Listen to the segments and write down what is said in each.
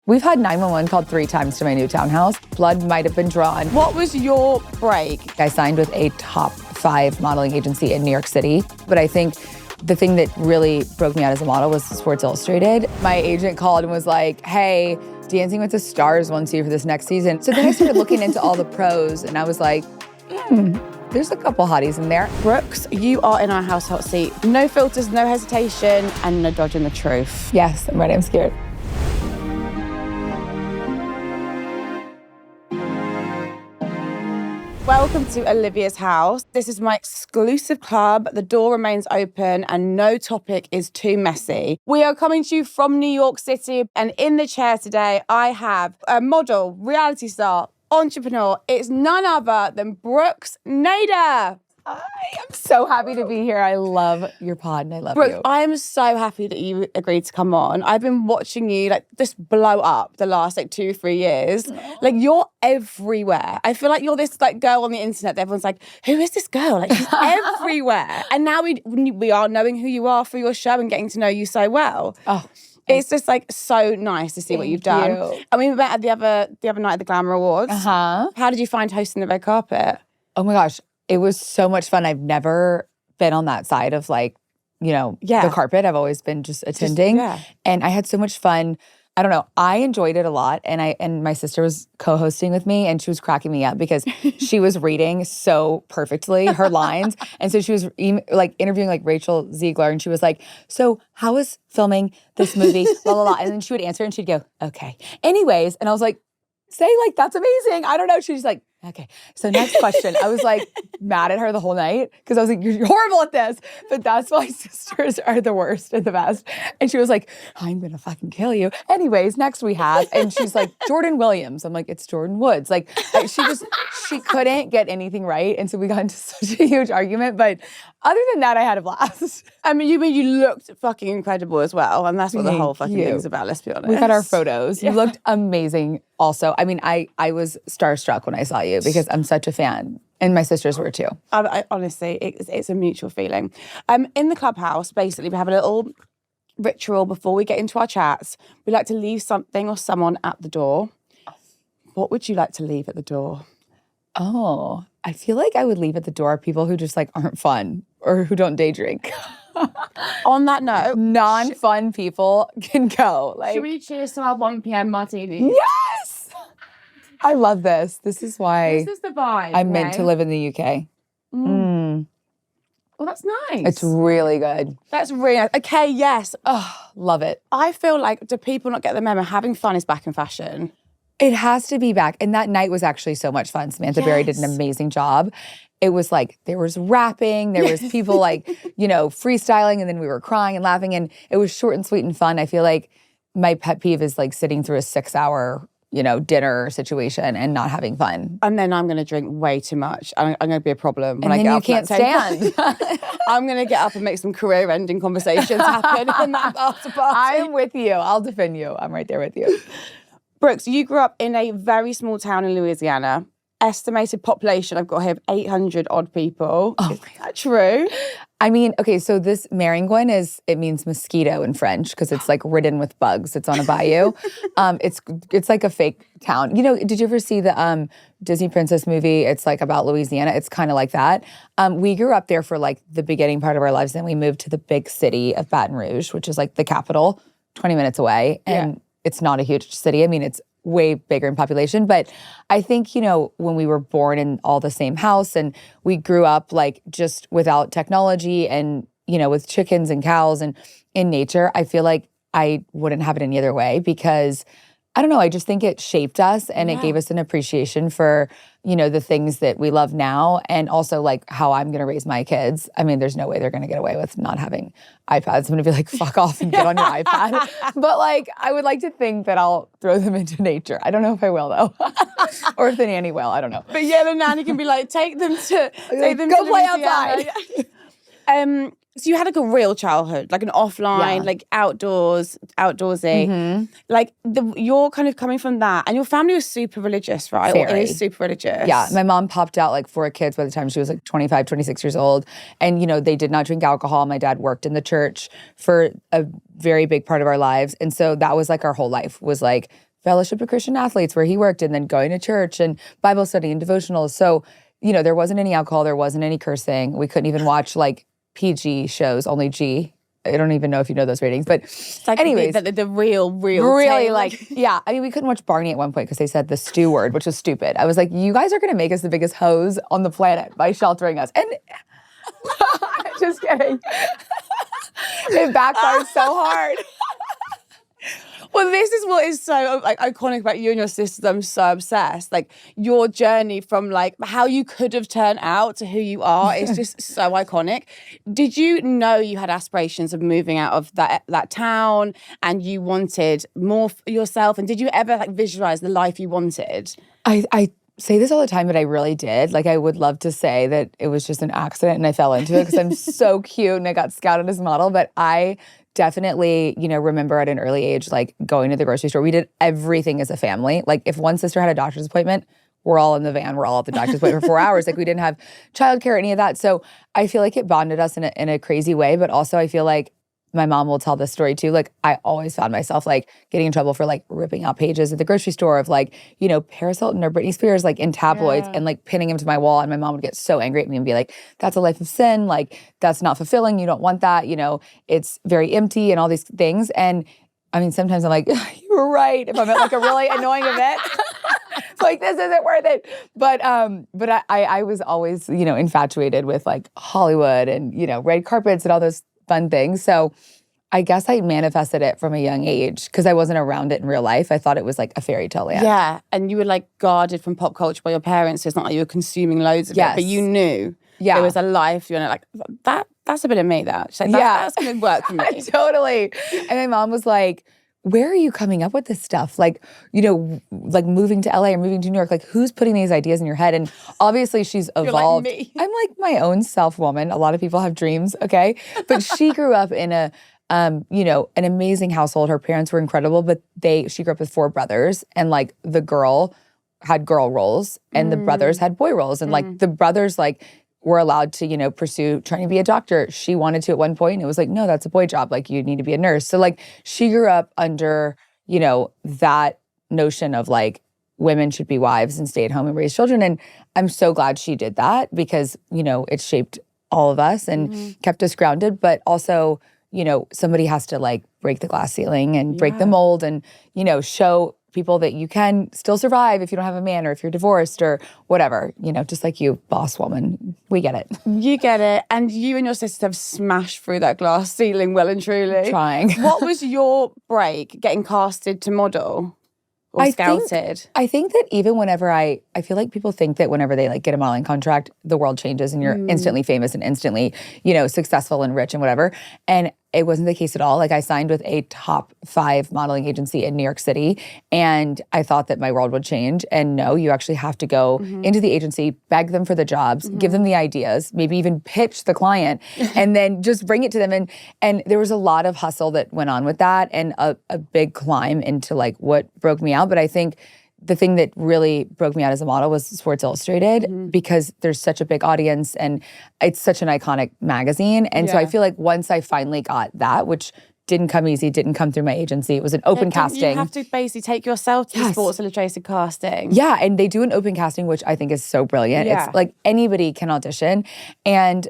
We've had 911 called 3 times to my new townhouse. Blood might have been drawn. What was your break? I signed with a top 5 modeling agency in New York City, but I think the thing that really broke me out as a model was Sports Illustrated. My agent called and was like, hey, Dancing with the Stars wants you for this next season. So then I started looking into all the pros and I was like, there's a couple hotties in there. Brooks, you are in our house hot seat. No filters, no hesitation, and no dodging the truth. Yes, I'm ready, I'm scared. Welcome to Olivia's house. This is my exclusive club. The door remains open and no topic is too messy. We are coming to you from New York City, and in the chair today, I have a model, reality star, entrepreneur. It's none other than Brooks Nader. I am so happy to be here. I love your pod and I love Brooke, you. I am so happy that you agreed to come on. I've been watching you just blow up the last 2-3 years. Like you're everywhere. I feel like you're this girl on the internet that everyone's like, who is this girl? She's everywhere. And now we are knowing who you are for your show and getting to know you so well. Oh. It's just so nice to see what you've done. And we met at the other night at the Glamour Awards. Uh-huh. How did you find hosting the red carpet? Oh my gosh. It was so much fun. I've never been on that side of the carpet. I've always been just attending. And I had so much fun. I don't know. I enjoyed it a lot. And my sister was co-hosting with me and she was cracking me up because she was reading so perfectly her lines. And so she was interviewing Rachel Ziegler and she was like, so how was filming this movie? Blah, blah, blah. And then she would answer and she'd go, okay. Anyways. And I was like, say that's amazing. I don't know. She's like, okay. So next question. I was mad at her the whole night because I was like, you're horrible at this. But that's why sisters are the worst and the best. And she was like, I'm going to fucking kill you. Anyways, next we have, and she's like, Jordan Williams. I'm like, it's Jordan Woods. She couldn't get anything right. And so we got into such a huge argument. But other than that, I had a blast. I mean, you looked fucking incredible as well. And that's what the whole fucking thing's about, let's be honest. We got our photos. You looked amazing also. I mean, I was starstruck when I saw you because I'm such a fan. And my sisters were too. Honestly, it's a mutual feeling. In the clubhouse, basically, we have a little ritual before we get into our chats. We like to leave something or someone at the door. What would you like to leave at the door? Oh, I feel like I would leave at the door people who just aren't fun or who don't day drink. On that note, non-fun people can go. Should we cheers to our 1 p.m. martini? Yes! I love this. This is why this is the vibe. I'm meant to live in the UK. Well, that's nice. It's really good. That's really nice. Okay, yes. Oh, love it. I feel like, do people not get the memo? Having fun is back in fashion. It has to be back. And that night was actually so much fun. Samantha Berry did an amazing job. It was there was rapping, there was people freestyling, and then we were crying and laughing. And it was short and sweet and fun. I feel like my pet peeve is sitting through a 6-hour dinner situation and not having fun. And then I'm going to drink way too much. I'm going to be a problem when and I then get you up can't stand. I'm going to get up and make some career-ending conversations happen in that after party. I'm with you. I'll defend you. I'm right there with you. Brooks, you grew up in a very small town in Louisiana. Estimated population, I've got here, 800 odd people. Oh, is that true? I mean, okay, so this Maringouin it means mosquito in French because it's ridden with bugs. It's on a bayou. It's like a fake town. Did you ever see the Disney Princess movie? It's about Louisiana. It's kind of like that. We grew up there for the beginning part of our lives. Then we moved to the big city of Baton Rouge, which is the capital, 20 minutes away. And it's not a huge city. I mean, it's way bigger in population. But I think, when we were born in all the same house and we grew up just without technology and, with chickens and cows and in nature, I feel like I wouldn't have it any other way because I don't know, I just think it shaped us and it gave us an appreciation for, the things that we love now and also how I'm going to raise my kids. I mean, there's no way they're going to get away with not having iPads. I'm going to be fuck off and get on your iPad. But I would like to think that I'll throw them into nature. I don't know if I will though. Or if the nanny will, I don't know. But the nanny can be take them to go play outside. So you had a real childhood, an offline, outdoorsy. Mm-hmm. You're kind of coming from that, and your family was super religious, right? Very. Or is super religious. Yeah, my mom popped out 4 kids by the time she was 25, 26 years old. And, they did not drink alcohol. My dad worked in the church for a very big part of our lives. And so that was our whole life was Fellowship of Christian Athletes where he worked, and then going to church and Bible study and devotionals. So, there wasn't any alcohol, there wasn't any cursing. We couldn't even watch like PG shows, only G. I don't even know if you know those ratings, but It's like anyways. the real Really tail. like, yeah. I mean, we couldn't watch Barney at one point because they said the stew word, which was stupid. I was like, you guys are going to make us the biggest hoes on the planet by sheltering us. And just kidding. It backfired so hard. Well, this is what is so like iconic about you and your sisters. I'm so obsessed. Like your journey from like how you could have turned out to who you are is just so iconic. Did you know you had aspirations of moving out of that town and you wanted more for yourself? And did you ever like visualize the life you wanted? I say this all the time, but I really did. Like, I would love to say that it was just an accident and I fell into it because I'm so cute and I got scouted as a model. But I definitely, remember at an early age, like going to the grocery store. We did everything as a family. Like, if one sister had a doctor's appointment, we're all in the van. We're all at the doctor's appointment for 4 hours. Like, we didn't have childcare or any of that. So I feel like it bonded us in a crazy way. But also I feel like my mom will tell this story too. Like, I always found myself like getting in trouble for like ripping out pages at the grocery store of like, Paris Hilton or Britney Spears like in tabloids and like pinning them to my wall. And my mom would get so angry at me and be like, that's a life of sin. Like, that's not fulfilling. You don't want that. It's very empty and all these things. And I mean, sometimes I'm like, you were right. If I'm at like a really annoying event, it's like, this isn't worth it. But I was always, infatuated with like Hollywood and, red carpets and all those fun things. So I guess I manifested it from a young age because I wasn't around it in real life. I thought it was like a fairy tale land. Yeah. And you were like guarded from pop culture by your parents. So it's not like you were consuming loads of it, but you knew there was a life. You were like, that's a bit of me, that. She's like, that's going to work for me. Totally. And my mom was like, where are you coming up with this stuff? Like, like moving to LA or moving to New York, like who's putting these ideas in your head? And obviously she's evolved. You're like me. I'm like my own self woman. A lot of people have dreams, okay? But she grew up in an amazing household. Her parents were incredible, but she grew up with 4 brothers, and like the girl had girl roles and the brothers had boy roles. And like the brothers like were allowed to, pursue trying to be a doctor. She wanted to at one point, and it was like, no, that's a boy job. Like, you need to be a nurse. So like she grew up under, that notion of like women should be wives and stay at home and raise children. And I'm so glad she did that because, it shaped all of us and kept us grounded. But also, somebody has to like break the glass ceiling and break the mold and, show people that you can still survive if you don't have a man or if you're divorced or whatever, just like you, boss woman. We get it. You get it. And you and your sisters have smashed through that glass ceiling well and truly. Trying. What was your break getting casted to model or scouted? I think that even whenever I feel like people think that whenever they like get a modeling contract, the world changes and you're instantly famous and instantly, successful and rich and whatever. And it wasn't the case at all. Like, I signed with a top 5 modeling agency in New York City, and I thought that my world would change. And no, you actually have to go into the agency, beg them for the jobs, give them the ideas, maybe even pitch the client, and then just bring it to them. And there was a lot of hustle that went on with that, and a big climb into like what broke me out. But I think the thing that really broke me out as a model was Sports Illustrated because there's such a big audience and it's such an iconic magazine. And so I feel like once I finally got that, which didn't come easy, didn't come through my agency. It was an open casting. You have to basically take yourself to the Sports Illustrated casting. Yeah, and they do an open casting, which I think is so brilliant. Yeah. It's like anybody can audition. And,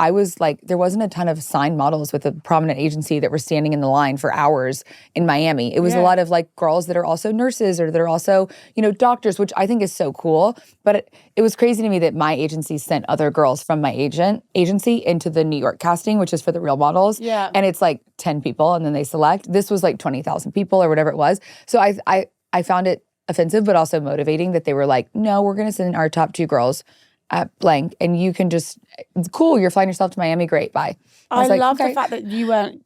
I was like, there wasn't a ton of signed models with a prominent agency that were standing in the line for hours in Miami. It was a lot of like girls that are also nurses or that are also, doctors, which I think is so cool. But it was crazy to me that my agency sent other girls from my agency into the New York casting, which is for the real models. Yeah. And it's like 10 people and then they select. This was like 20,000 people or whatever it was. So I found it offensive, but also motivating that they were like, no, we're going to send our top 2 girls at blank, and you can just, it's cool, you're flying yourself to Miami, great, bye. I love the fact that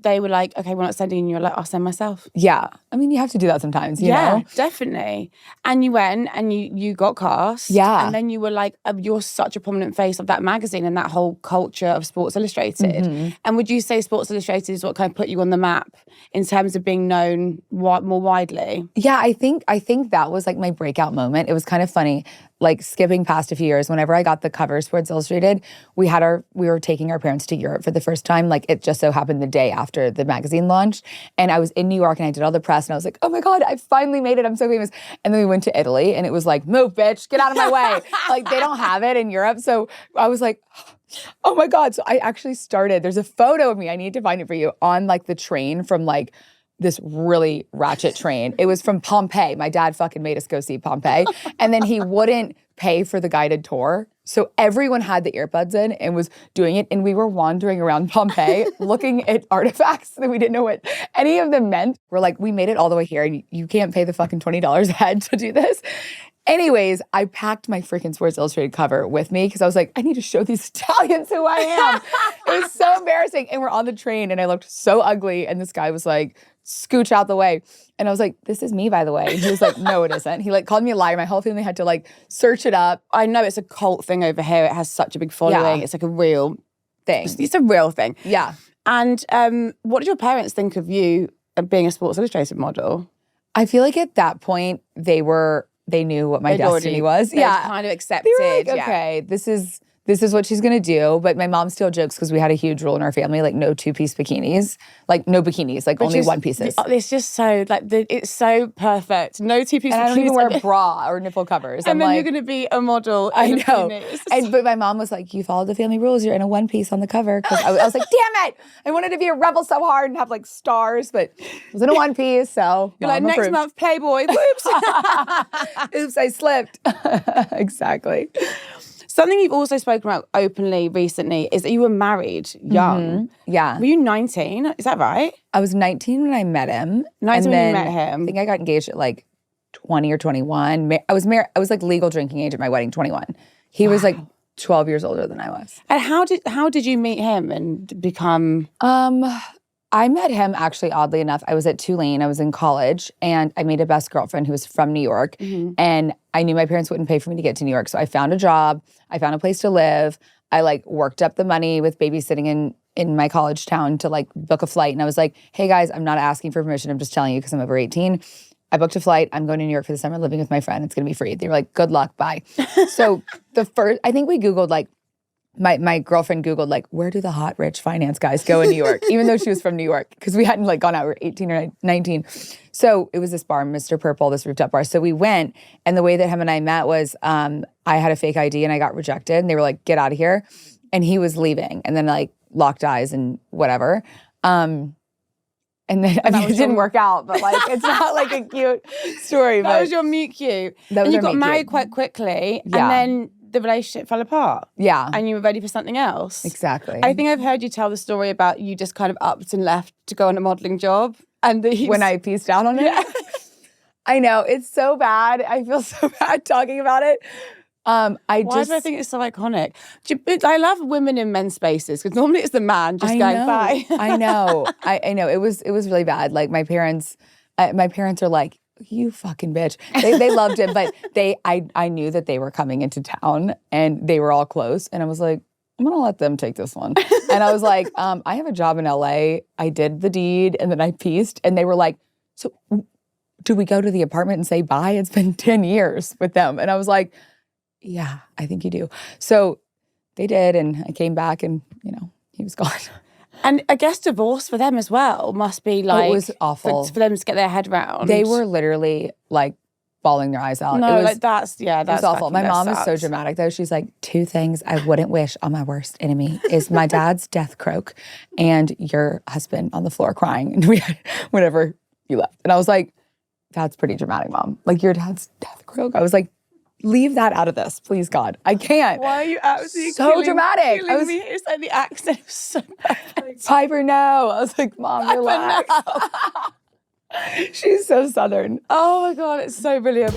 they were like, okay, we're not sending you, and you're like, I'll send myself. Yeah. I mean, you have to do that sometimes, you know? Definitely. And you went and you got cast. Yeah. And then you were like, you're such a prominent face of that magazine and that whole culture of Sports Illustrated. And would you say Sports Illustrated is what kind of put you on the map in terms of being known more widely? Yeah, I think that was like my breakout moment. It was kind of funny. like skipping past a few years, whenever I got the cover of Sports Illustrated, we were taking our parents to Europe for the first time. Like it just so happened the day after the magazine launched. And I was in New York and I did all the press and I was like, oh my God, I finally made it. I'm so famous. And then we went to Italy and it was like, move, bitch, get out of my way. Like they don't have it in Europe. So I was like, oh my God. So I actually started, there's a photo of me, I need to find it for you, on like the train from like this really ratchet train. It was from Pompeii. My dad fucking made us go see Pompeii. And then he wouldn't pay for the guided tour. So everyone had the earbuds in and was doing it. And we were wandering around Pompeii looking at artifacts that we didn't know what any of them meant. We're like, we made it all the way here. And you can't pay the fucking $20 a head to do this. Anyways, I packed my freaking Sports Illustrated cover with me because I was like, I need to show these Italians who I am. It was so embarrassing. And we're on the train and I looked so ugly. And this guy was like, scooch out the way. And I was like, this is me, by the way. And he was like, no, it isn't. He like called me a liar. My whole family had to like search it up. I know it's a cult thing over here. It has such a big following. Yeah. It's like a real thing. It's a real thing. Yeah. And what did your parents think of you being a Sports Illustrated model? I feel like at that point, they knew what my destiny was. Yeah. Kind of accepted. They were like, okay, this is what she's gonna do. But my mom still jokes because we had a huge rule in our family, like no 2-piece bikinis, like no bikinis, like only 1-pieces. It's just so like it's so perfect. No 2-piece bikinis. And I don't even wear a bra or nipple covers. And then you're gonna be a model. I know. But my mom was like, you followed the family rules. You're in a 1-piece on the cover. Because I was like, damn it! I wanted to be a rebel so hard and have like stars, but I was in a 1-piece. So you're like, next month, Playboy. Whoops. Oops, I slipped. Exactly. Something you've also spoken about openly recently is that you were married young. Mm-hmm. Yeah. Were you 19? Is that right? I was 19 when I met him. 19 when you met him. I think I got engaged at like 20 or 21. I was married. I was like legal drinking age at my wedding, 21. He was like 12 years older than I was. And how did you meet him and become? I met him actually, oddly enough. I was at Tulane. I was in college, and I made a best girlfriend who was from New York. Mm-hmm. And I knew my parents wouldn't pay for me to get to New York, so I found a job. I found a place to live. I like worked up the money with babysitting in my college town to like book a flight. And I was like, "Hey guys, I'm not asking for permission. I'm just telling you because I'm over 18. I booked a flight. I'm going to New York for the summer, living with my friend. It's going to be free." They were like, "Good luck, bye." So I think we Googled like. My girlfriend Googled, like, where do the hot, rich finance guys go in New York? Even though she was from New York, because we hadn't, like, gone out. We were 18 or 19. So it was this bar, Mr. Purple, this rooftop bar. So we went, and the way that him and I met was I had a fake ID, and I got rejected. And they were like, get out of here. And he was leaving. And then, like, locked eyes and whatever. And then, I mean, it didn't work out. But, like, it's not, like, a cute story. That was your meet cute. And you got married quite quickly. Yeah. And then the relationship fell apart. Yeah. And you were ready for something else. Exactly. I think I've heard you tell the story about you just kind of upped and left to go on a modelling job. And when I pieced out on it? Yeah. I know. It's so bad. I feel so bad talking about it. Why do I think it's so iconic? I love women in men's spaces because normally it's the man just going bye. I know. I know. It was really bad. Like my parents are like, you fucking bitch. They loved it, but I knew that they were coming into town and they were all close. And I was like, I'm gonna let them take this one. And I was like, I have a job in LA. I did the deed and then I pieced. And they were like, so do we go to the apartment and say bye? It's been 10 years with them. And I was like, yeah, I think you do. So they did. And I came back and, he was gone. And I guess divorce for them as well must be like... It was awful. For them to get their head around. They were literally like bawling their eyes out. No, that's awful. My mom is so dramatic though. She's like, 2 things I wouldn't wish on my worst enemy is my dad's death croak and your husband on the floor crying and whenever you left. And I was like, that's pretty dramatic, Mom. Like your dad's death croak. I was like, leave that out of this, please, God. I can't. Why are you absolutely so dramatic? It's like the accent was so perfect. Piper, no. I was like, Mom, relax. No. She's so Southern. Oh my God, it's so brilliant.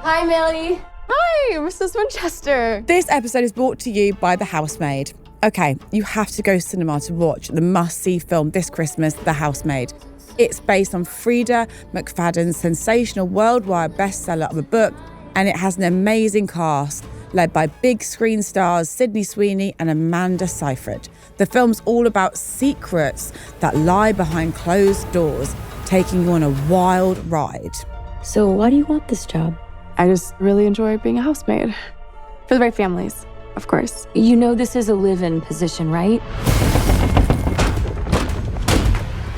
Hi, Melody. Hi, Mrs. Winchester. This episode is brought to you by The Housemaid. Okay, you have to go cinema to watch the must-see film this Christmas, The Housemaid. It's based on Frida McFadden's sensational worldwide bestseller of a book, and it has an amazing cast led by big screen stars Sydney Sweeney and Amanda Seyfried. The film's all about secrets that lie behind closed doors, taking you on a wild ride. So why do you want this job? I just really enjoy being a housemaid. For the right families, of course. You know this is a live-in position, right?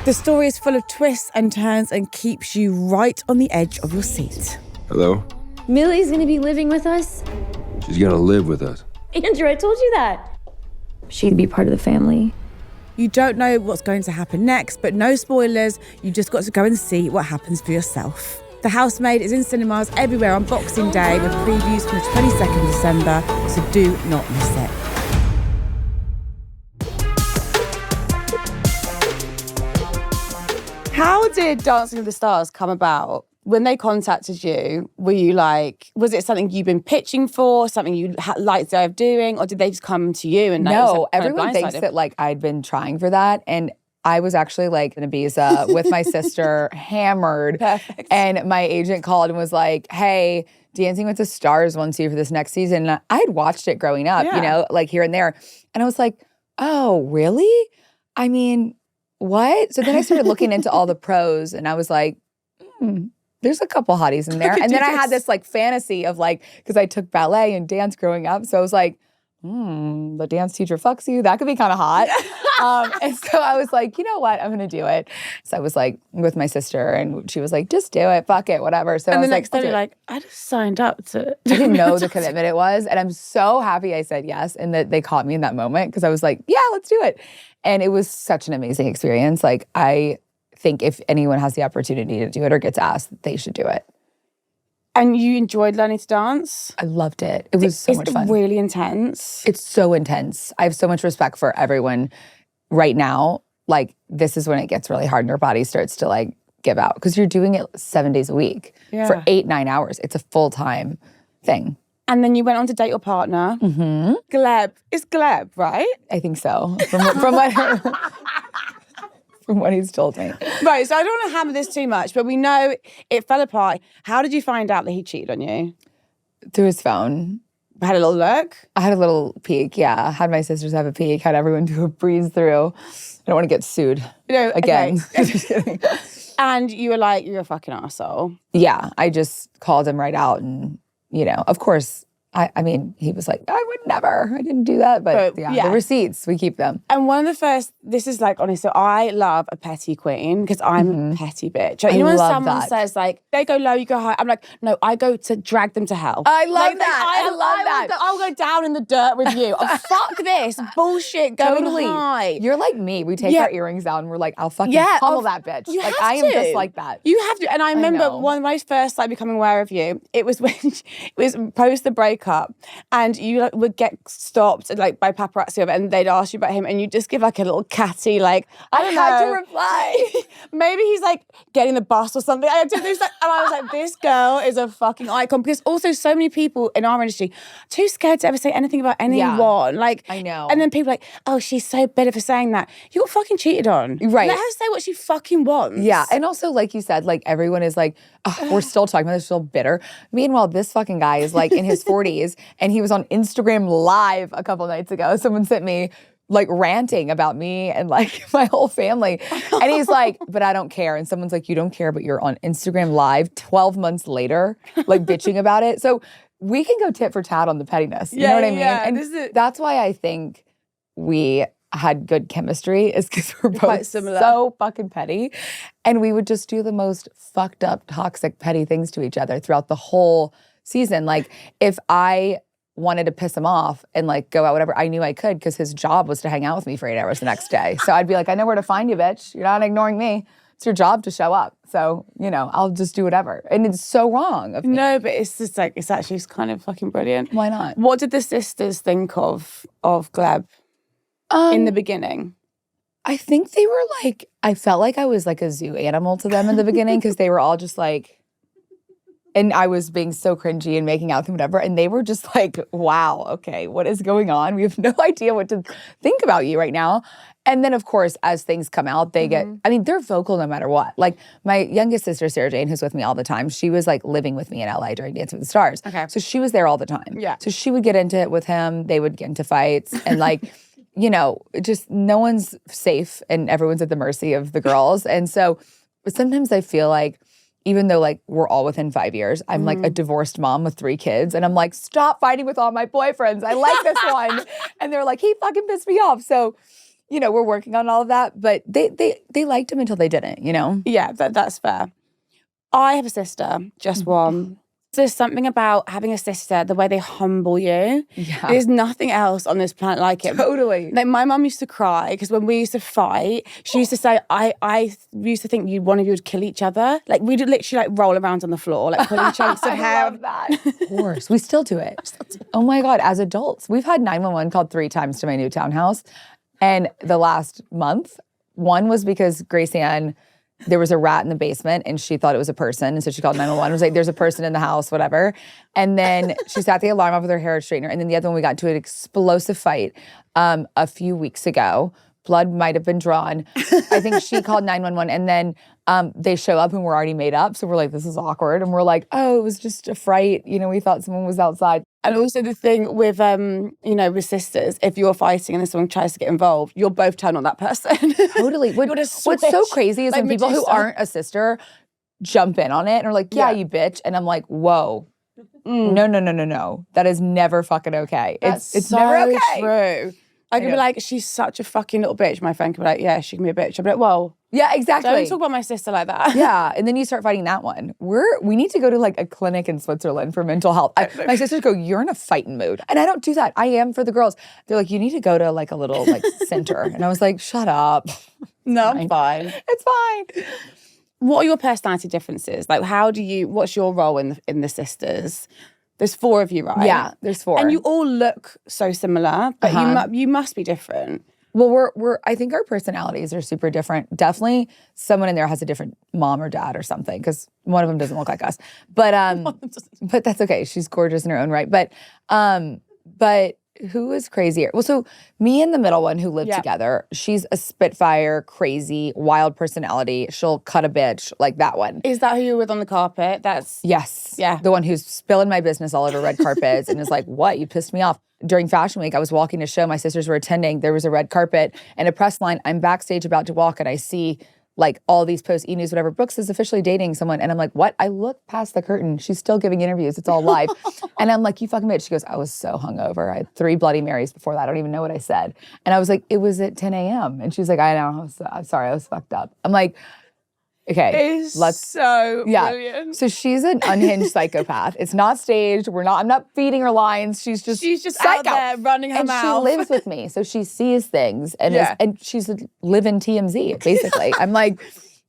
The story is full of twists and turns and keeps you right on the edge of your seat. Hello? Millie's gonna be living with us? She's gonna live with us. Andrew, I told you that. She'd be part of the family. You don't know what's going to happen next, but no spoilers. You just got to go and see what happens for yourself. The Housemaid is in cinemas everywhere on Boxing Day with previews from the 22nd of December, so do not miss it. How did Dancing with the Stars come about? When they contacted you, were you like, was it something you've been pitching for, something you liked the idea of doing, or did they just come to you? And no, everyone thinks that like I'd been trying for that, and I was actually like in Ibiza with my sister, hammered. Perfect. And my agent called and was like, hey, Dancing with the Stars wants you for this next season. And I had watched it growing up, you know, like here and there. And I was like, oh, really? I mean, what? So then I started looking into all the pros, and I was like, there's a couple hotties in there. And then I had this like fantasy of like, because I took ballet and dance growing up. So I was like, the dance teacher fucks you. That could be kind of hot. And so I was like, you know what? I'm going to do it. So I was like with my sister, and she was like, just do it. Fuck it. Whatever. So and I was the next like, day, like, I just signed up to. I didn't know the commitment it was. And I'm so happy I said yes, and that they caught me in that moment, because I was like, yeah, let's do it. And it was such an amazing experience. Like, I think if anyone has the opportunity to do it or gets asked, they should do it. And you enjoyed learning to dance? I loved it. It was so much fun. It's really intense. It's so intense. I have so much respect for everyone right now. Like, this is when it gets really hard and your body starts to like give out, because you're doing it 7 days a week for 8-9 hours. It's a full-time thing. And then you went on to date your partner. Gleb. It's Gleb, right? I think so. From what he's told me. Right, so I don't want to hammer this too much, but we know it fell apart. How did you find out that he cheated on you? Through his phone. Had a little look? I had a little peek, yeah. Had my sisters have a peek, had everyone do a breeze through. I don't want to get sued again. Okay. Just kidding. And you were like, you're a fucking arsehole. Yeah, I just called him right out, and, you know, of course, I mean, he was like, I would never. I didn't do that. But yeah, the receipts, we keep them. And one of the first, this is like, honestly, so I love a petty queen, because I'm a petty bitch. Like, you know when someone says like, they go low, you go high. I'm like, no, I go to drag them to hell. I love that. I love that. I'll go down in the dirt with you. Oh, fuck this bullshit going high. You're like me. We take our earrings out and we're like, I'll fucking pummel that bitch. You like, have I am to. just like that. You have to. And I remember when I first like becoming aware of you, it was when it was post the breakup, and you like would get stopped like by paparazzi and they'd ask you about him, and you just give like a little catty like, I don't know. had to reply. Maybe he's like getting the bus or something. And I was like, this girl is a fucking icon, because also so many people in our industry too scared to ever say anything about anyone. Like, I know. And then people are like, oh, she's so bitter for saying that. You got fucking cheated on. Right. Let her say what she fucking wants. Yeah. And also, like you said, like everyone is like, oh, we're still talking about this, still bitter. Meanwhile, this fucking guy is like in his 40s, and he was on Instagram Live a couple nights ago. Someone sent me like ranting about me and like my whole family. And he's like, but I don't care. And someone's like, you don't care, but you're on Instagram Live 12 months later, like bitching about it. So we can go tit for tat on the pettiness. You know what I mean? And that's why I think we had good chemistry, is because we're both so fucking petty. And we would just do the most fucked up, toxic, petty things to each other throughout the whole season. Like, if I wanted to piss him off and like go out, whatever, I knew I could, because his job was to hang out with me for 8 hours the next day. So I'd be like, I know where to find you, bitch. You're not ignoring me. It's your job to show up. So, you know, I'll just do whatever. And it's so wrong of me. No, but it's just like, it's actually kind of fucking brilliant. Why not? What did the sisters think of Gleb in the beginning? I think they were like, I felt like I was like a zoo animal to them in the beginning, because they were all just like, and I was being so cringy and making out with them, whatever. And they were just like, wow, okay, what is going on? We have no idea what to think about you right now. And then, of course, as things come out, they get, I mean, they're vocal no matter what. Like, my youngest sister, Sarah Jane, who's with me all the time, she was like living with me in LA during Dancing with the Stars. Okay. So she was there all the time. Yeah. So she would get into it with him. They would get into fights. And like, you know, just no one's safe and everyone's at the mercy of the girls. And so But sometimes I feel like, even though like we're all within 5 years, I'm like a divorced mom with 3 kids. And I'm like, stop fighting with all my boyfriends. I like this one. And they're like, he fucking pissed me off. So, you know, we're working on all of that. But they liked him until they didn't, you know? Yeah, that's fair. I have a sister, just one. There's something about having a sister, the way they humble you. Yeah. There's nothing else on this planet like it. Totally. Like my mum used to cry because when we used to fight, she used to say, I used to think one of you would kill each other. Like we'd literally like roll around on the floor, like pulling chunks of hair. I love that. Of course. We still do it. Oh my God, as adults. We've had 911 called 3 times to my new townhouse. And the last month, one was because Grace Ann, there was a rat in the basement and she thought it was a person. And so she called 911. It was like, there's a person in the house, whatever. And then she sat the alarm off with her hair straightener. And then the other one, we got into an explosive fight a few weeks ago. Blood might have been drawn. I think she called 911 and then they show up and we're already made up. So we're like, this is awkward. And we're like, oh, it was just a fright. You know, we thought someone was outside. And also the thing with, you know, with sisters, if you're fighting and then someone tries to get involved, you'll both turn on that person. Totally. What's so crazy is like when people who Medusa. aren't a sister jump in on it and are like, yeah, you bitch. And I'm like, whoa. No. That is never fucking okay. It's so never okay. true. I could be like, she's such a fucking little bitch. My friend could be like, yeah, she can be a bitch. I'd be like, whoa. Yeah, exactly. Don't talk about my sister like that. Yeah, and then you start fighting that one. We need to go to like a clinic in Switzerland for mental health. My sisters go, you're in a fighting mood. And I don't do that. I am for the girls. They're like, you need to go to like a little like center. And I was like, shut up. No, I'm fine. It's fine. What are your personality differences? Like, what's your role in the sisters? There's 4 of you, right? Yeah, there's 4. And you all look so similar, but you must be different. Well, I think our personalities are super different. Definitely someone in there has a different mom or dad or something because one of them doesn't look like us. But that's okay. She's gorgeous in her own right. But who is crazier? Well, so me and the middle one who live together, she's a spitfire, crazy, wild personality. She'll cut a bitch, like that one. Is that who you're with on the carpet? Yes. Yeah. The one who's spilling my business all over red carpets and is like, what? You pissed me off. During Fashion Week, I was walking a show. My sisters were attending. There was a red carpet and a press line. I'm backstage about to walk and I see like all these posts, E! News, whatever. Brooks is officially dating someone. And I'm like, what? I look past the curtain. She's still giving interviews. It's all live. And I'm like, you fucking bitch. She goes, I was so hungover. I had 3 Bloody Marys before that. I don't even know what I said. And I was like, it was at 10 a.m. And she was like, I know. I'm sorry. I was fucked up. I'm like, okay, brilliant. So she's an unhinged psychopath. It's not staged. I'm not feeding her lines. She's just out there running her and mouth. she lives with me. So she sees things and she's living TMZ, basically. I'm like,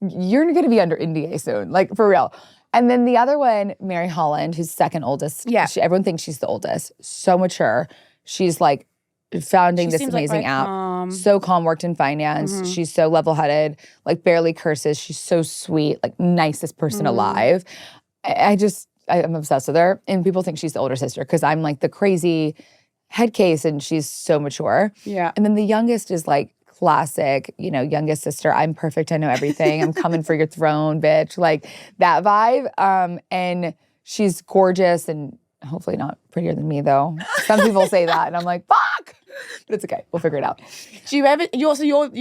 you're going to be under NDA soon, like for real. And then the other one, Mary Holland, who's second oldest. Yeah. Everyone thinks she's the oldest. So mature. She's like founding this seems like amazing very app. calm. So calm, worked in finance. She's so level-headed, like barely curses. She's so sweet, like nicest person alive. I'm obsessed with her. And people think she's the older sister because I'm like the crazy head case and she's so mature. Yeah. And then the youngest is like classic, you know, youngest sister. I'm perfect. I know everything. I'm coming for your throne, bitch. Like that vibe. And she's gorgeous and hopefully not prettier than me though. Some people say that and I'm like, fuck. But it's okay. We'll figure it out. Do you ever? You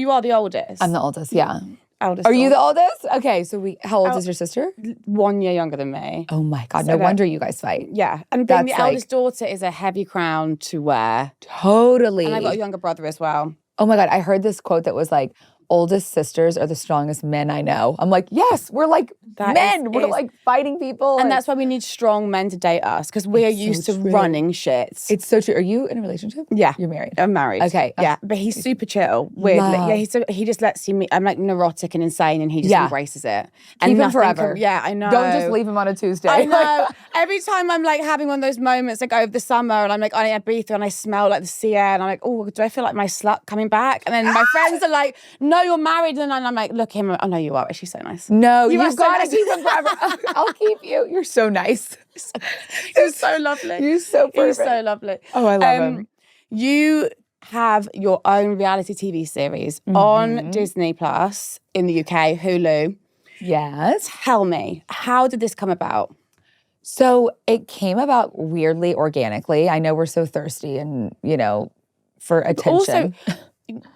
are the oldest. I'm the oldest. Yeah. Eldest. Are you the oldest? Okay. So how old is your sister? 1 year younger than me. Oh my God. So No that- wonder you guys fight. Yeah, and being the That's like- eldest daughter is a heavy crown to wear. Totally. And I've got a younger brother as well. Oh my God. I heard this quote that was like, oldest sisters are the strongest men I know. I'm like, yes, we're like men. We're like fighting people. And that's why we need strong men to date us because we are used to running shit. It's so true. Are you in a relationship? Yeah. You're married? I'm married. Okay. Yeah, but he's super chill. Weirdly. Love. Yeah, he just lets you meet. I'm like neurotic and insane and he just embraces it. And Keep him nothing forever. Yeah, I know. Don't just leave him on a Tuesday. I know. Every time I'm like having one of those moments like over the summer and I'm like on Ibiza and I smell like the sea air and I'm like, oh, do I feel like my slut coming back? And then my friends are like, no, you're married. And I'm like, look him. Oh no, you are. She's so nice. No, You are you've so got to nice. keep him forever. I'll keep you. You're so nice. You're so lovely. You're so perfect. You're so lovely. Oh, I love him. You have your own reality TV series on Disney Plus in the UK, Hulu. Yes. Tell me, how did this come about? So it came about weirdly, organically. I know we're so thirsty and, you know, for attention. Also,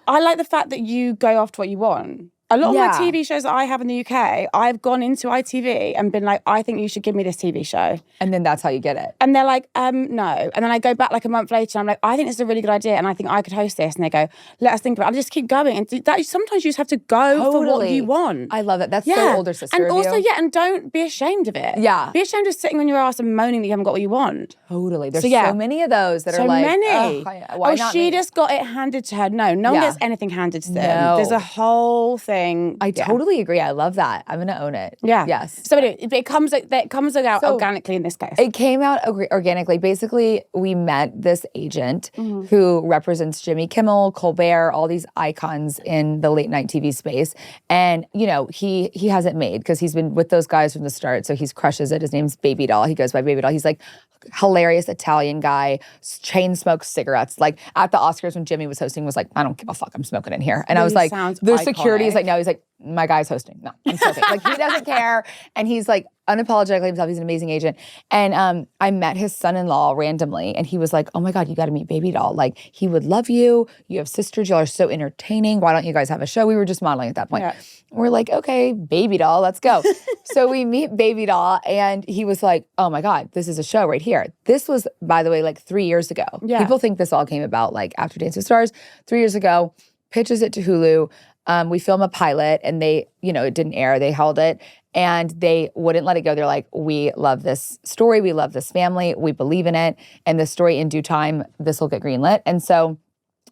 I like the fact that you go after what you want. A lot of my Yeah. TV shows that I have in the UK, I've gone into ITV and been like, I think you should give me this TV show. And then that's how you get it. And they're like, no. And then I go back like a month later and I'm like, I think this is a really good idea and I think I could host this. And they go, let us think about it. I just keep going. And that sometimes you just have to go for what you want. I love that. That's so older sister And of also, you. and don't be ashamed of it. Yeah. Be ashamed of sitting on your ass and moaning that you haven't got what you want. Totally. There's so many of those that are like, many. Why not she me? just got it handed to her. No one gets anything handed to them. No. There's a whole thing. I totally agree. I love that. I'm going to own it. Yeah. Yes. So anyway, it comes out organically in this case. It came out organically. Basically, we met this agent who represents Jimmy Kimmel, Colbert, all these icons in the late night TV space. And, he hasn't made because he's been with those guys from the start. So he's crushes it. His name's Baby Doll. He goes by Baby Doll. He's like hilarious Italian guy, chain smokes cigarettes. Like at the Oscars when Jimmy was hosting was like, I don't give a fuck, I'm smoking in here. And I was like, the security is like, no, he's like, my guy's hosting. No, I'm smoking. Like he doesn't care. And he's like unapologetically himself. He's an amazing agent. And I met his son-in-law randomly and he was like, oh my God, you got to meet Baby Doll. Like he would love you. You have sisters. Y'all are so entertaining. Why don't you guys have a show? We were just modeling at that point. Yeah. We're like, okay, Baby Doll, let's go. So we meet Baby Doll and he was like, oh my God, this is a show right here. This was, by the way, like 3 years ago. Yeah. People think this all came about like after Dance with Stars. 3 years ago, pitches it to Hulu. We film a pilot and they, it didn't air. They held it and they wouldn't let it go. They're like, we love this story. We love this family. We believe in it. And the story in due time, this will get greenlit. And so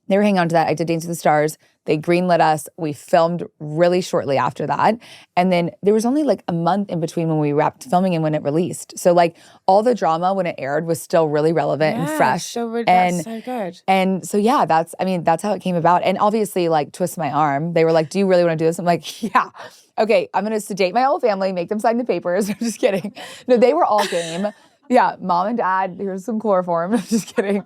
they were hanging on to that. I did Dance with the Stars. They greenlit us. We filmed really shortly after that. And then there was only like a month in between when we wrapped filming and when it released. So like all the drama when it aired was still really relevant and fresh. So that's so good. And so that's how it came about. And obviously like twist my arm. They were like, do you really want to do this? I'm like, yeah. Okay, I'm going to sedate my whole family, make them sign the papers. I'm just kidding. No, they were all game. Yeah, mom and dad, here's some chloroform. I'm just kidding.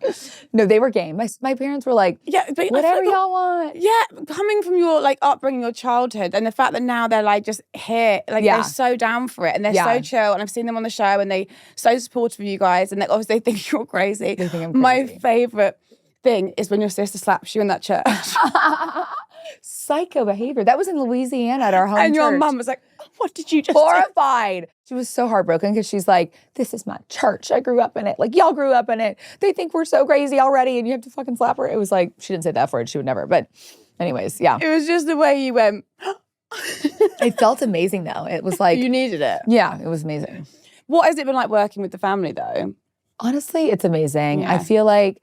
No, they were game. My parents were like, but whatever y'all want. Yeah, coming from your like upbringing, your childhood, and the fact that now they're like just here, like they're so down for it and they're so chill. And I've seen them on the show and they so supportive of you guys and obviously they think you're crazy. They think I'm crazy. My favorite thing is when your sister slaps you in that church. Psycho behavior. That was in Louisiana at our home and church. your mum was like, what did you just Horrified. She was so heartbroken because she's like, this is my church. I grew up in it. Like, y'all grew up in it. They think we're so crazy already and you have to fucking slap her. It was like, she didn't say that word. She would never. But anyways, yeah. It was just the way you went. It felt amazing though. It was like. You needed it. Yeah, it was amazing. What has it been like working with the family though? Honestly, it's amazing. Yeah. I feel like,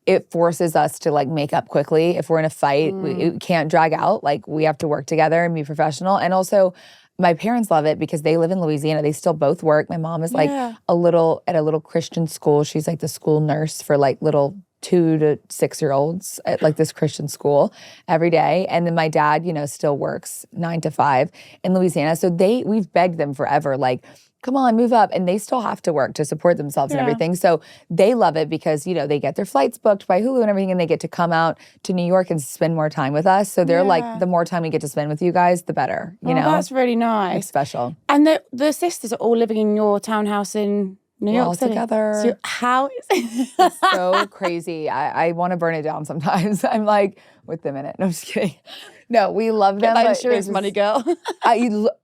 it forces us to like make up quickly. If we're in a fight, it can't drag out. Like we have to work together and be professional. And also my parents love it because they live in Louisiana. They still both work. My mom is like at a little Christian school. She's like the school nurse for like little 2 to 6 year olds at like this Christian school every day. And then my dad, still works 9 to 5 in Louisiana. So we've begged them forever, like, come on, move up. And they still have to work to support themselves and everything. So they love it because, they get their flights booked by Hulu and everything, and they get to come out to New York and spend more time with us. So they're like, the more time we get to spend with you guys, the better, you know? That's really nice. It's special. And the sisters are all living in your townhouse in New York City. Together. So how is it? It's so crazy. I want to burn it down sometimes. I'm like, with them in it. No, I'm just kidding. No, we love them. Get that insurance money, girl.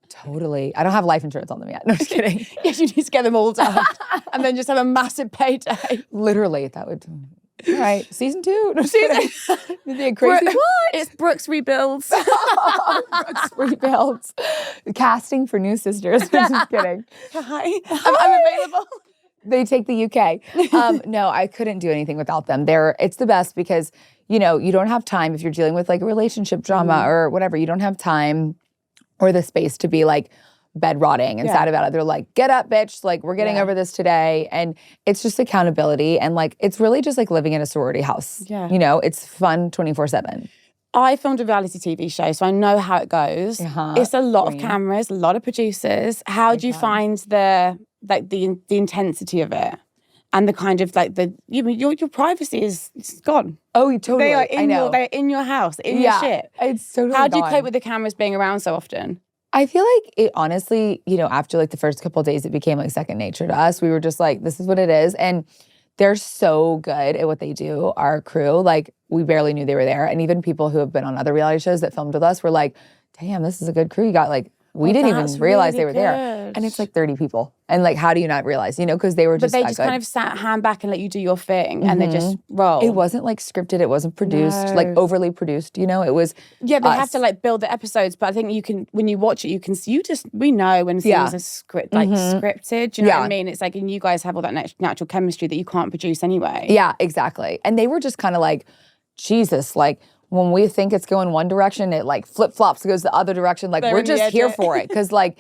Totally. I don't have life insurance on them yet. No, I'm just kidding. Yes, you need to get them all done. And then just have a massive payday. Literally, that would... All right, season 2. No, season. It'd be a crazy... What? It's Brooks Rebuilds. Brooks Rebuilds. Casting for new sisters. I'm just kidding. Hi. I'm available. They take the UK. No, I couldn't do anything without them. It's the best because, you don't have time if you're dealing with like a relationship drama or whatever. You don't have time or the space to be like bed rotting and sad about it. They're like, get up, bitch. Like, we're getting over this today. And it's just accountability. And like, it's really just like living in a sorority house. Yeah. It's fun 24/7. I filmed a reality TV show, so I know how it goes. It's a lot of cameras, a lot of producers. How do you find the intensity of it? And the kind of like your privacy is gone. Oh, totally. They are they're in your house, in your shit. It's totally How do you gone. cope with the cameras being around so often? I feel like it honestly, after like the first couple of days, it became like second nature to us. We were just like, this is what it is. And they're so good at what they do, our crew. Like, we barely knew they were there. And even people who have been on other reality shows that filmed with us were like, damn, this is a good crew you got. Like, we didn't even realize they were there. And it's like 30 people. And like, how do you not realize, because they were just But they just kind of sat hand back and let you do your thing and they just roll. It wasn't like scripted. It wasn't produced, like overly produced, it was Yeah, they have to like build the episodes, but I think you can, when you watch it, you can see, we know when things are scripted, do you know what I mean? It's like, and you guys have all that natural chemistry that you can't produce anyway. Yeah, exactly. And they were just kind of like, Jesus, like, when we think it's going one direction, it like flip-flops, goes the other direction. Like, we're just here for it. Because like,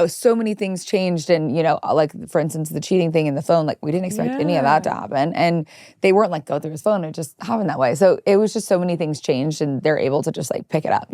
so many things changed. And, like, for instance, the cheating thing in the phone, like, we didn't expect any of that to happen. And they weren't like, go through his phone. It just happened that way. So it was just so many things changed and they're able to just like pick it up,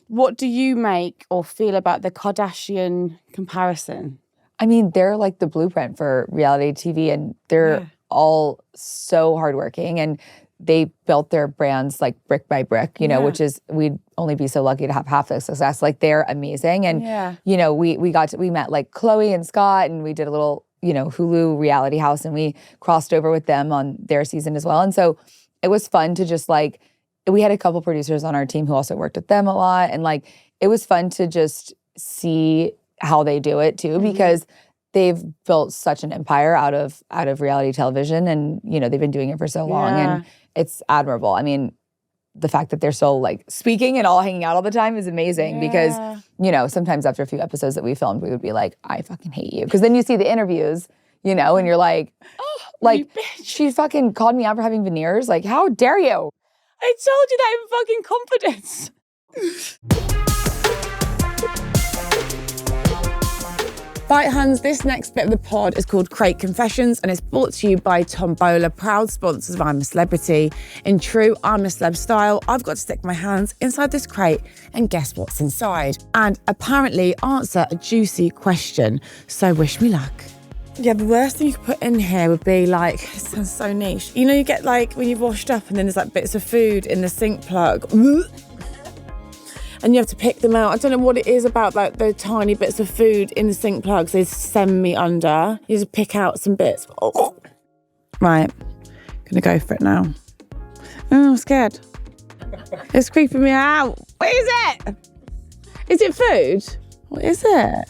What do you make or feel about the Kardashian comparison? I mean, they're like the blueprint for reality TV and they're all so hardworking and they built their brands like brick by brick, which is, we'd only be so lucky to have half the success. Like, they're amazing. And, we met like Chloe and Scott and we did a little, Hulu reality house and we crossed over with them on their season as well. And so it was fun to just like, we had a couple producers on our team who also worked with them a lot. And like, it was fun to just see how they do it too, because they've built such an empire out of reality television and, they've been doing it for so long and it's admirable. I mean, the fact that they're so like speaking and all hanging out all the time is amazing because, sometimes after a few episodes that we filmed, we would be like, I fucking hate you. Because then you see the interviews, and you're like, oh, like, she fucking called me out for having veneers. Like, how dare you? I told you that in fucking confidence. Right, Hans, this next bit of the pod is called Crate Confessions and it's brought to you by Tombola, proud sponsors of I'm a Celebrity. In true I'm a Celeb style, I've got to stick my hands inside this crate and guess what's inside. And apparently answer a juicy question. So wish me luck. Yeah, the worst thing you could put in here would be like, it sounds so niche. You get like when you've washed up and then there's like bits of food in the sink plug. And you have to pick them out. I don't know what it is about like the tiny bits of food in the sink plugs. They send me under. You just pick out some bits. Oh. Right, gonna go for it now. Oh, I'm scared. It's creeping me out. What is it? Is it food? What is it?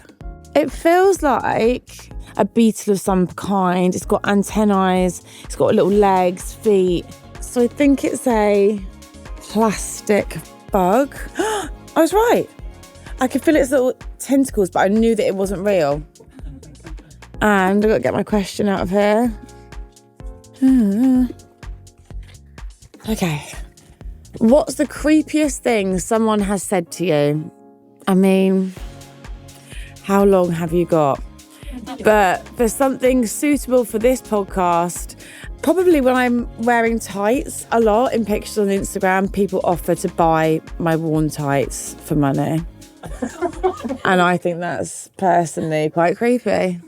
It feels like a beetle of some kind. It's got antennae. It's got little legs, feet. So I think it's a plastic bug. I was right. I could feel its little tentacles, but I knew that it wasn't real. And I've got to get my question out of here. Okay. What's the creepiest thing someone has said to you? I mean, how long have you got? But for something suitable for this podcast, probably when I'm wearing tights a lot in pictures on Instagram, people offer to buy my worn tights for money. And I think that's personally quite creepy.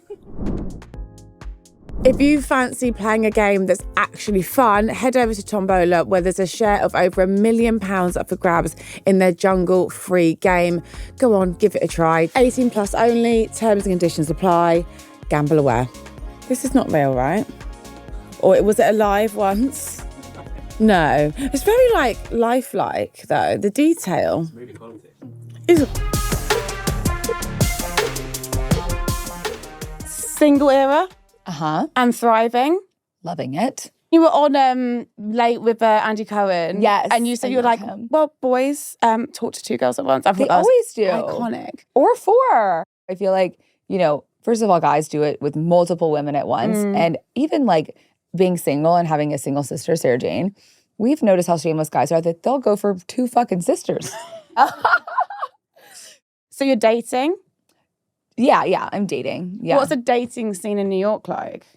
If you fancy playing a game that's actually fun, head over to Tombola, where there's a share of over £1 million up for grabs in their jungle-free game. Go on, give it a try. 18 plus only, terms and conditions apply. Gamble aware. This is not real, right? Or was it alive once? No. It's very like lifelike though, the detail. Is single era. And thriving. Loving it. You were on Late with Andy Cohen. Yes. And you said you were like, well, boys talk to two girls at once. I they always do. Iconic. Or four. I feel like, first of all, guys do it with multiple women at once. And even like being single and having a single sister, Sarah Jane, we've noticed how shameless guys are that they'll go for two fucking sisters. So you're dating? Yeah, I'm dating. Yeah. What's a dating scene in New York like?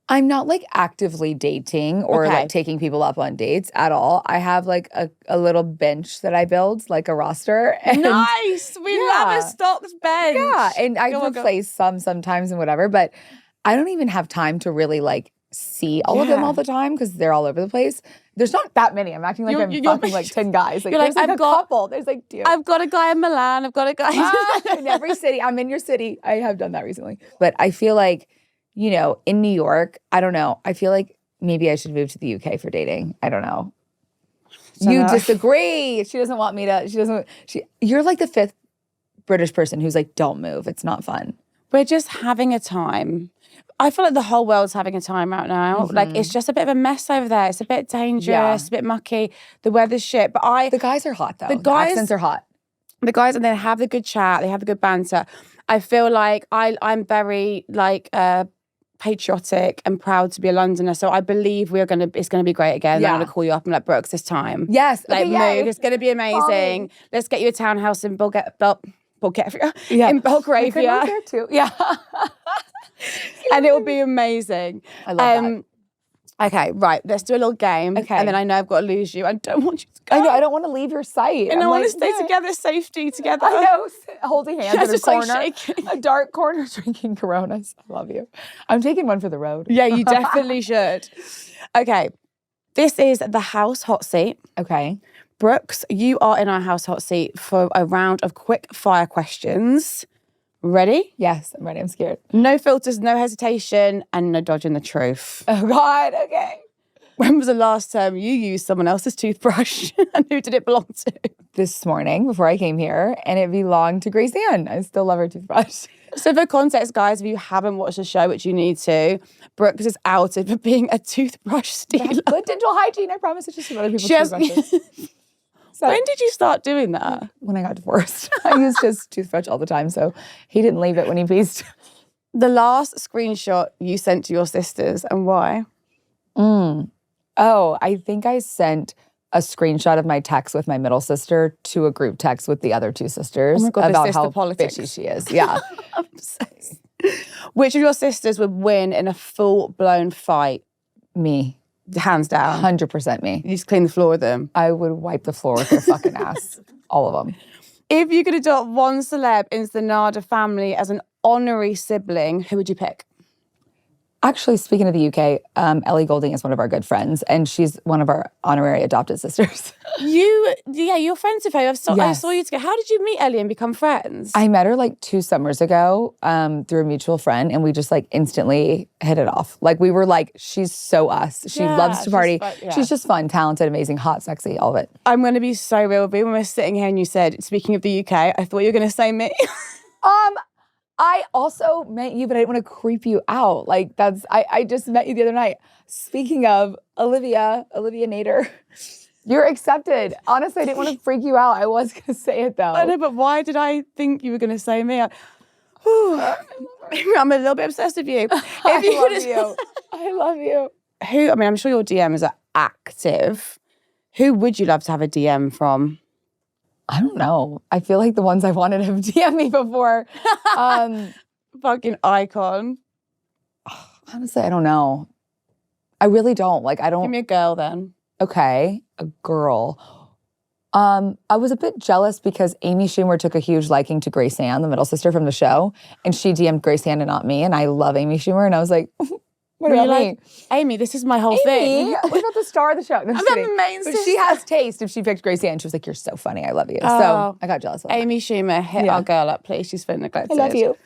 I'm not like actively dating or like taking people up on dates at all. I have like a little bench that I build, like a roster. And nice. We love a stocked bench. Yeah, and I replace some sometimes and whatever, but I don't even have time to really like see all of them all the time because they're all over the place. There's not that many. I'm acting like I'm fucking like 10 guys. Like, there's like a couple. There's like two. I've got a guy in Milan. I've got a guy in every city. I'm in your city. I have done that recently. But I feel like, you know, in New York, I don't know. I feel like maybe I should move to the UK for dating. I don't know. You disagree. She doesn't want me to, you're like the 5th British person who's like, don't move. It's not fun. We're just having a time. I feel like the whole world's having a time right now. Like, it's just a bit of a mess over there. It's a bit dangerous, a bit mucky. The weather's shit. But the guys are hot though. The accents are hot. The guys, and they have the good chat. They have the good banter. I feel like I'm very like patriotic and proud to be a Londoner. So I believe it's gonna be great again. I'm gonna call you up and like, Brooks, this time. Yes. Like, move. It's gonna be amazing. Let's get you a townhouse in Bulgaria. In Belgravia. You could move there too. Yeah. And it will be amazing. I love that. Okay, right. Let's do a little game. Okay. And then I know I've got to lose you. I don't want you to go. I know. I don't want to leave your sight. And I want to stay together, safety together. I know. Holding hands in a just corner. like shaking. A dark corner drinking Coronas. I love you. I'm taking one for the road. Yeah, you definitely should. Okay. This is the house hot seat. Okay. Brooks, you are in our house hot seat for a round of quick fire questions. Ready? Yes, I'm ready. I'm scared. No filters, no hesitation, and no dodging the truth. Oh, God. Okay. When was the last time you used someone else's toothbrush and who did it belong to? This morning before I came here, and it belonged to Grace Ann. I still love her toothbrush. So for context, guys, if you haven't watched the show, which you need to, Brooks is outed for being a toothbrush stealer. Good dental hygiene. I promise it's just some other people's toothbrushes. So, when did you start doing that? When I got divorced. I used his toothbrush all the time, so he didn't leave it when he pieced. The last screenshot you sent to your sisters, and why? Oh, I think I sent a screenshot of my text with my middle sister to a group text with the other 2 sisters about how bitchy she is. Yeah. Which of your sisters would win in a full-blown fight? Me. Hands down. 100% me. You just clean the floor with them. I would wipe the floor with their fucking ass. All of them. If you could adopt one celeb into the Nader family as an honorary sibling, who would you pick? Actually, speaking of the UK, Ellie Goulding is one of our good friends, and she's one of our honorary adopted sisters. You're friends with her. I saw you together. How did you meet Ellie and become friends? I met her like 2 summers ago through a mutual friend, and we just like instantly hit it off. Like we were like, she's so us. She loves to party. She's just fun, talented, amazing, hot, sexy, all of it. I'm going to be so real with you. When we're sitting here and you said, speaking of the UK, I thought you were going to say me. I also met you, but I didn't want to creep you out. Like I just met you the other night. Speaking of Olivia Nader, you're accepted. Honestly, I didn't want to freak you out. I was going to say it though. I know, but why did I think you were going to say me? I'm a little bit obsessed with you. I love you. I'm sure your DMs are active. Who would you love to have a DM from? I don't know. I feel like the ones I wanted have DM'd me before. Fucking icon. Honestly, I don't know. I really don't. Like, I don't. Give me a girl then. Okay, a girl. I was a bit jealous because Amy Schumer took a huge liking to Grace Ann, the middle sister from the show, and she DM'd Grace Ann and not me, and I love Amy Schumer, and I was like, what about me? Amy, this is my whole thing. What about the star of the show? No, I'm the main but sister. she has taste. If she picked Grace Ann, she was like, you're so funny. I love you. So I got jealous of that. Amy Schumer, hit our girl up, please. She's feeling neglected. I love you.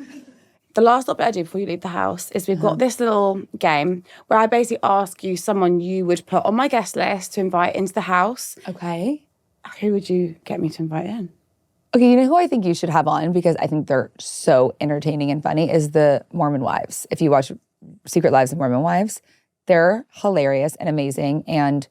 The last little bit I do before you leave the house is we've got this little game where I basically ask you someone you would put on my guest list to invite into the house. Okay. Who would you get me to invite in? Okay, you know who I think you should have on because I think they're so entertaining and funny is the Mormon Wives. If you watch Secret Lives of Mormon Wives, they're hilarious and amazing and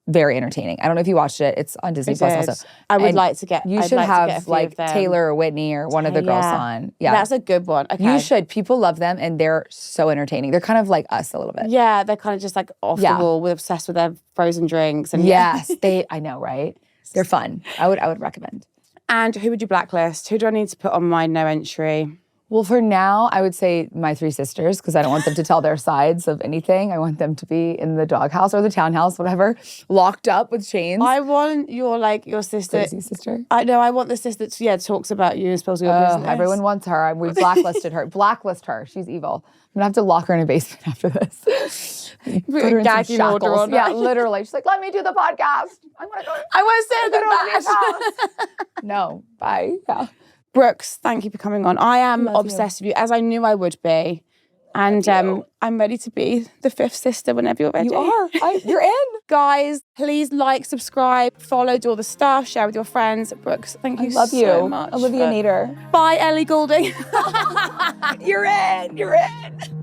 very entertaining. I don't know if you watched it. It's on Disney Plus also. I would like to get. You should have like Taylor or Whitney or one of the girls on. Yeah, that's a good one. Okay, you should. People love them and they're so entertaining. They're kind of like us a little bit. Yeah, they're kind of just like off the wall. We're obsessed with their frozen drinks and yes, I know, right? They're fun. I would recommend. And who would you blacklist? Who do I need to put on my no entry? Well, for now, I would say my 3 sisters because I don't want them to tell their sides of anything. I want them to be in the doghouse or the townhouse, whatever, locked up with chains. I want your sister. Crazy sister. I know. I want the sister that talks about you and spills your business. Everyone wants her. We blacklisted her. Blacklist her. She's evil. I'm gonna have to lock her in a basement after this. Put her in some shackles. Yeah, literally. She's like, let me do the podcast. I want to go. I want to sit at the house. No, bye. Yeah. Brooks, thank you for coming on. I am obsessed with you, as I knew I would be. And I'm ready to be the fifth sister whenever you're ready. You are. You're in. Guys, please like, subscribe, follow, do all the stuff, share with your friends. Brooks, thank you so much. Olivia Nader. Bye, Ellie Goulding. You're in.